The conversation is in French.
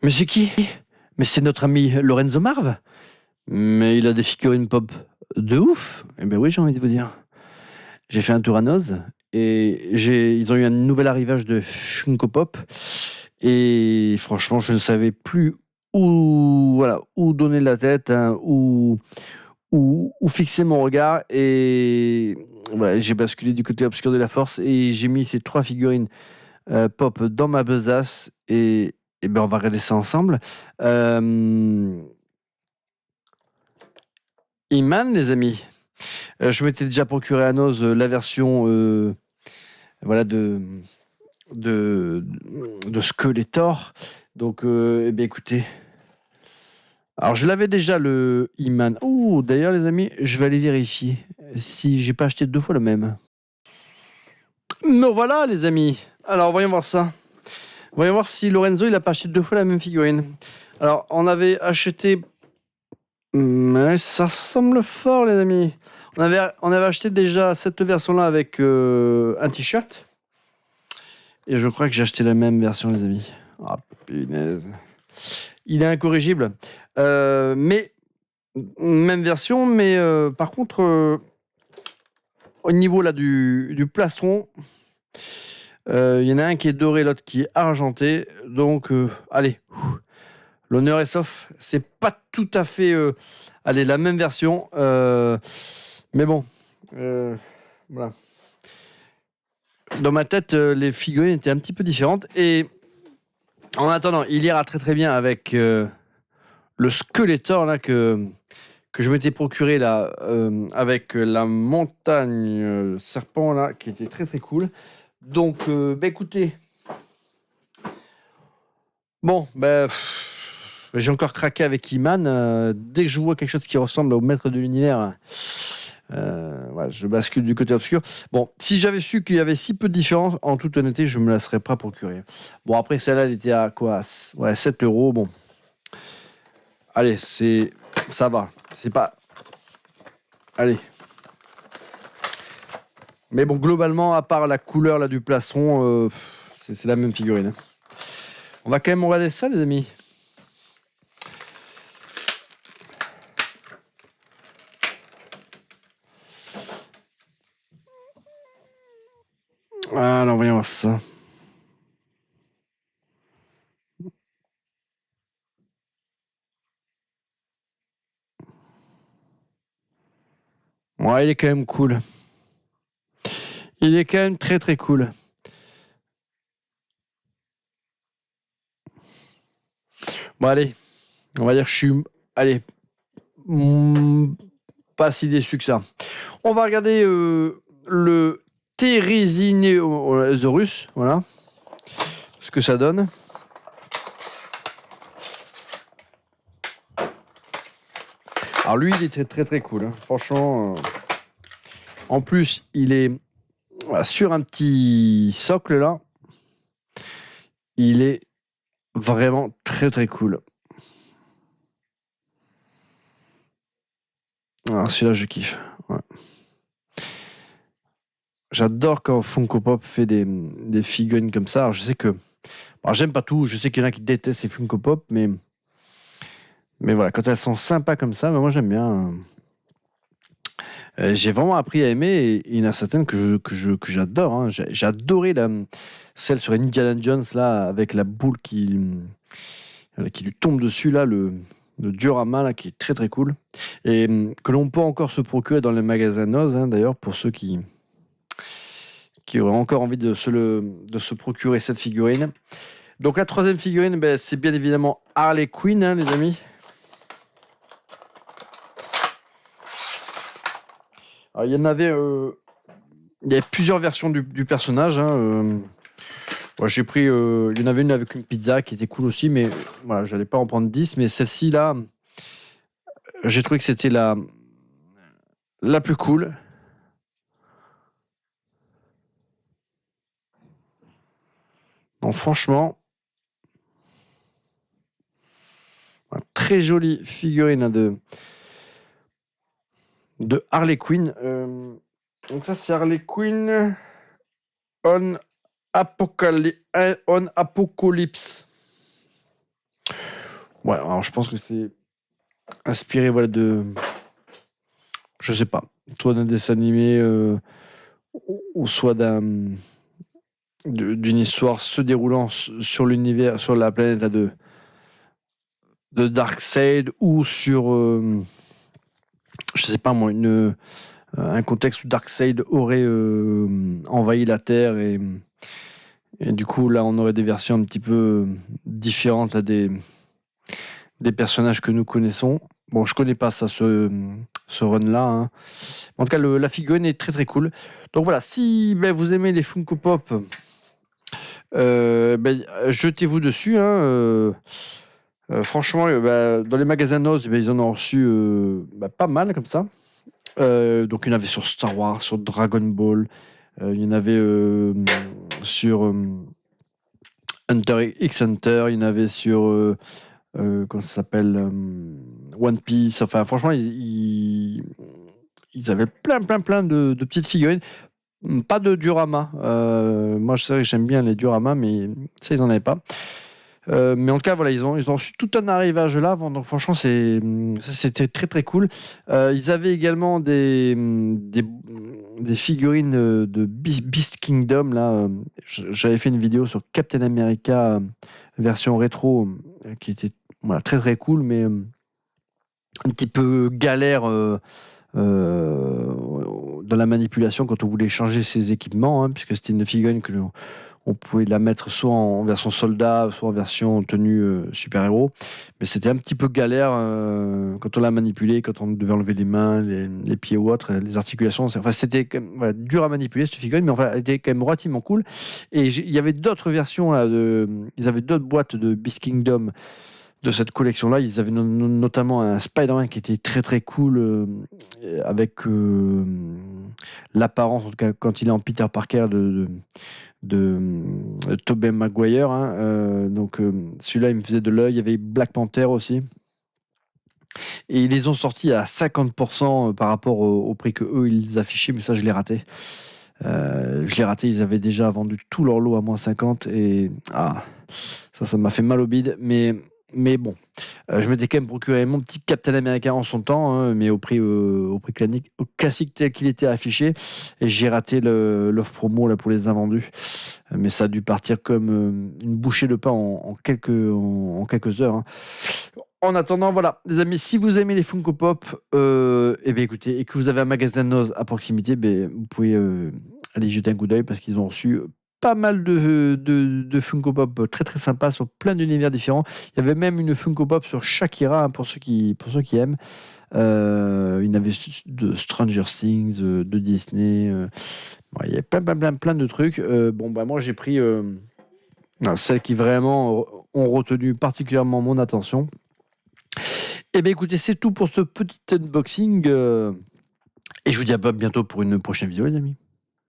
Mais c'est qui? Mais c'est notre ami Lorenzo Marv? Mais il a des figurines pop de ouf. Eh ben oui, j'ai envie de vous dire. J'ai fait un tour à Noz et ils ont eu un nouvel arrivage de Funko Pop et franchement, je ne savais plus où donner la tête, hein, où fixer mon regard et voilà, j'ai basculé du côté obscur de la force et j'ai mis ces 3 figurines pop dans ma besace et ben on va regarder ça ensemble. Iman, les amis. Je m'étais déjà procuré à Noz la version voilà, de, de Skeletor. Donc, eh bien, écoutez. Alors, je l'avais déjà, le Iman. Oh, d'ailleurs, les amis, je vais aller vérifier si j'ai pas acheté 2 fois le même. Me voilà, les amis. Alors, voyons voir ça. Voyons voir si Lorenzo, il a pas acheté 2 fois la même figurine. Alors, on avait acheté. Mais ça semble fort, les amis. On avait acheté déjà cette version-là avec un t-shirt. Et je crois que j'ai acheté la même version, les amis. Ah, punaise. Il est incorrigible. Mais, même version, mais par contre, au niveau là, du plastron, il y en a un qui est doré, l'autre qui est argenté. Donc, allez, l'honneur est sauf. C'est pas tout à fait allez, la même version. Mais bon, voilà. Dans ma tête, les figurines étaient un petit peu différentes. Et en attendant, il ira très très bien avec le Skeletor là, que je m'étais procuré là, avec la montagne serpent là, qui était très très cool. Donc, bah, écoutez. Bon, j'ai encore craqué avec Iman. Dès que je vois quelque chose qui ressemble au maître de l'univers, voilà, je bascule du côté obscur. Bon, si j'avais su qu'il y avait si peu de différence, en toute honnêteté, je me la serais pas procurée. Bon, après, celle-là, elle était à quoi? Ouais, 7 euros. Bon, allez, ça va. C'est pas. Allez. Mais bon, globalement, à part la couleur là, du plastron, c'est la même figurine, hein. On va quand même regarder ça, les amis. Alors, voyons voir ça. Ouais, il est quand même cool. Il est quand même très très cool. Bon, allez, on va dire que je suis. Allez, pas si déçu que ça. On va regarder le Therizinosaurus, voilà, ce que ça donne. Alors lui, il est très très très cool, hein. Franchement. En plus, il est sur un petit socle là. Il est vraiment très très cool. Alors celui-là, je kiffe. Ouais. J'adore quand Funko Pop fait des figurines comme ça. Alors, je sais que. Alors, j'aime pas tout. Je sais qu'il y en a qui détestent ces Funko Pop, mais voilà, quand elles sont sympas comme ça, moi j'aime bien. J'ai vraiment appris à aimer et il y en a certaines que j'adore, hein. J'ai adoré celle sur Indiana Jones là, avec la boule qui lui tombe dessus là, le diorama là, qui est très très cool. Et que l'on peut encore se procurer dans les magasins Noz, hein, d'ailleurs, pour ceux qui auraient encore envie de se procurer cette figurine. Donc la troisième figurine, c'est bien évidemment Harley Quinn, hein, les amis. Alors, il y en avait, il y a plusieurs versions du personnage, hein. Ouais, j'ai pris, il y en avait une avec une pizza qui était cool aussi, mais voilà, j'allais pas en prendre 10. Mais celle-ci là, j'ai trouvé que c'était la plus cool. Donc franchement, très jolie figurine hein, de Harley Quinn. Donc ça, c'est Harley Quinn on, on Apocalypse. Ouais, alors je pense que c'est inspiré voilà, je sais pas, soit d'un dessin animé ou soit d'une histoire se déroulant sur l'univers, sur la planète là, de Darkseid ou sur, je sais pas moi, un contexte où Darkseid aurait envahi la Terre et du coup là on aurait des versions un petit peu différentes là, des personnages que nous connaissons. Bon, je connais pas ça, ce run-là, hein. En tout cas, la figurine est très très cool. Donc voilà, si vous aimez les Funko Pop, jetez-vous dessus, hein. Franchement, dans les magasins Noz, ils en ont reçu pas mal comme ça. Donc il y en avait sur Star Wars, sur Dragon Ball, il y en avait sur Hunter x Hunter, il y en avait sur comment ça s'appelle, One Piece. Enfin, franchement, ils avaient plein de petites figurines. Pas de diorama. Moi, je sais que j'aime bien les dioramas, mais ça, ils n'en avaient pas. Mais en tout cas, voilà, ils ont reçu tout un arrivage là. Donc, franchement, c'était très très cool. Ils avaient également des figurines de Beast Kingdom. Là, j'avais fait une vidéo sur Captain America version rétro qui était voilà, très très cool, mais un petit peu galère dans la manipulation quand on voulait changer ses équipements, hein, puisque c'était une figurine que on pouvait la mettre soit en version soldat, soit en version tenue super-héros. Mais c'était un petit peu galère quand on l'a manipulée, quand on devait enlever les mains, les pieds ou autres, les articulations. Enfin, c'était quand même, voilà, dur à manipuler cette figurine, mais enfin, elle était quand même relativement cool. Et il y avait d'autres versions, là, ils avaient d'autres boîtes de Beast Kingdom de cette collection-là. Ils avaient notamment un Spider-Man qui était très très cool, avec l'apparence, en tout cas quand il est en Peter Parker de Tobey Maguire, hein. Donc celui-là, il me faisait de l'œil. Il y avait Black Panther aussi. Et ils les ont sortis à 50% par rapport au prix que eux ils affichaient, mais ça je l'ai raté. Ils avaient déjà vendu tout leur lot à moins 50 et ça m'a fait mal au bide. Mais bon, je m'étais quand même procuré mon petit Captain America en son temps, hein, mais au prix classique tel qu'il était affiché. Et j'ai raté l'offre promo là, pour les invendus. Mais ça a dû partir comme une bouchée de pain en quelques heures, hein. En attendant, voilà, les amis, si vous aimez les Funko Pop, écoutez, et que vous avez un magasin Noz à proximité, vous pouvez aller y jeter un coup d'œil parce qu'ils ont reçu pas mal de Funko Pop très très sympas sur plein d'univers différents. Il y avait même une Funko Pop sur Shakira, hein, pour ceux qui aiment. Il y en avait de Stranger Things, de Disney. Il y a plein de trucs. Moi j'ai pris celles qui vraiment ont retenu particulièrement mon attention. Eh bien écoutez, c'est tout pour ce petit unboxing. Et je vous dis à bientôt pour une prochaine vidéo les amis.